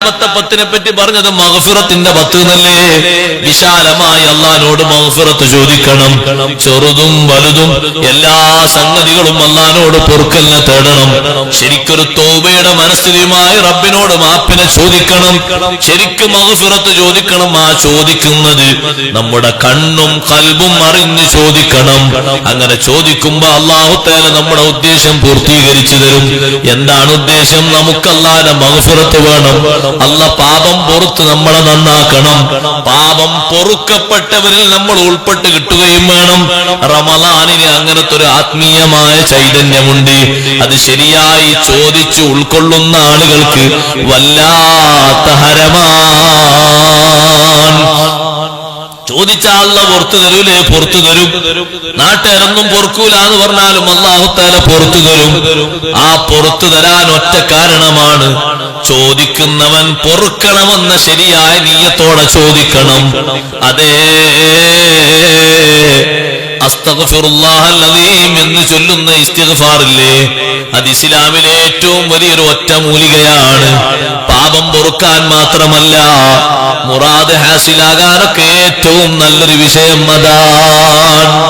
രണ്ടാമത്തെ പത്തിനെ പറ്റി പറഞ്ഞത് മഗ്ഫിറത്തിന്റെ പത്ത് എന്നല്ലേ? വിശാലമായി അള്ളാഹിനോട് മഗ്ഫിറത്ത് ചോദിക്കണം. ചെറുതും വലുതും എല്ലാ സംഗതികളും അള്ളാഹിനോട് പൊറുക്കലിനെ തേടണം. ശരിക്കൊരു തൗബയുടെ മനസ്ഥിതിയുമായി റബ്ബിനോട് മാപ്പിനെ ചോദിക്കണം. ശരിക്കും മഗ്ഫിറത്ത് ചോദിക്കണം. ആ ചോദിക്കുന്നത് നമ്മുടെ കണ്ണും ഖൽബും അറിഞ്ഞ് ചോദിക്കണം. അങ്ങനെ ചോദിക്കുമ്പോ അല്ലാഹു തആല നമ്മുടെ ഉദ്ദേശം പൂർത്തീകരിച്ചു തരും. എന്താണ് ഉദ്ദേശം? നമുക്ക് അല്ലാഹുവിന്റെ മഗ്ഫിറത്ത് വേണം. അല്ലാഹ് പാപം പൊറുത്ത് നമ്മളെ നന്നാക്കണം. പാപം പൊറുക്കപ്പെട്ടവരിൽ നമ്മൾ ഉൾപ്പെട്ട് കിട്ടുകയും വേണം. റമളാനിന് അങ്ങനത്തെ ഒരു ആത്മീയമായ ചൈതന്യമുണ്ട്. അത് ശരിയായി ചോദിച്ചു ഉൾക്കൊള്ളുന്ന ആളുകൾക്ക് വല്ലാത്ത ഹരമാണ്. ചോദിച്ചാൽ അല്ലാഹ് പുറത്തു തരൂലേ? പുറത്തു തരും. നാട്ടുകാരൊന്നും പൊറുക്കൂല എന്ന് പറഞ്ഞാലും അല്ലാഹു തആല പുറത്തു തരും. ആ പുറത്തു തരാൻ ഒറ്റ കാരണമാണ് ചോദിക്കുന്നവൻ പൊറുക്കണമെന്ന ശരിയായ നിയ്യത്തോടെ ചോദിക്കണം. അതേ അസ്തഗ്ഫിറുല്ലാഹൽ അദീം എന്ന് ചൊല്ലുന്ന ഇസ്തിഗ്ഫാറില്ലേ, അത് ഇസ്ലാമിലെ ഏറ്റവും വലിയൊരു ഒറ്റമൂലികയാണ്. പാപം പൊറുക്കാൻ മാത്രമല്ല, മുറാദ് ഹാസിലാകാനൊക്കെ ഏറ്റവും നല്ലൊരു വിഷയം അതാണ്.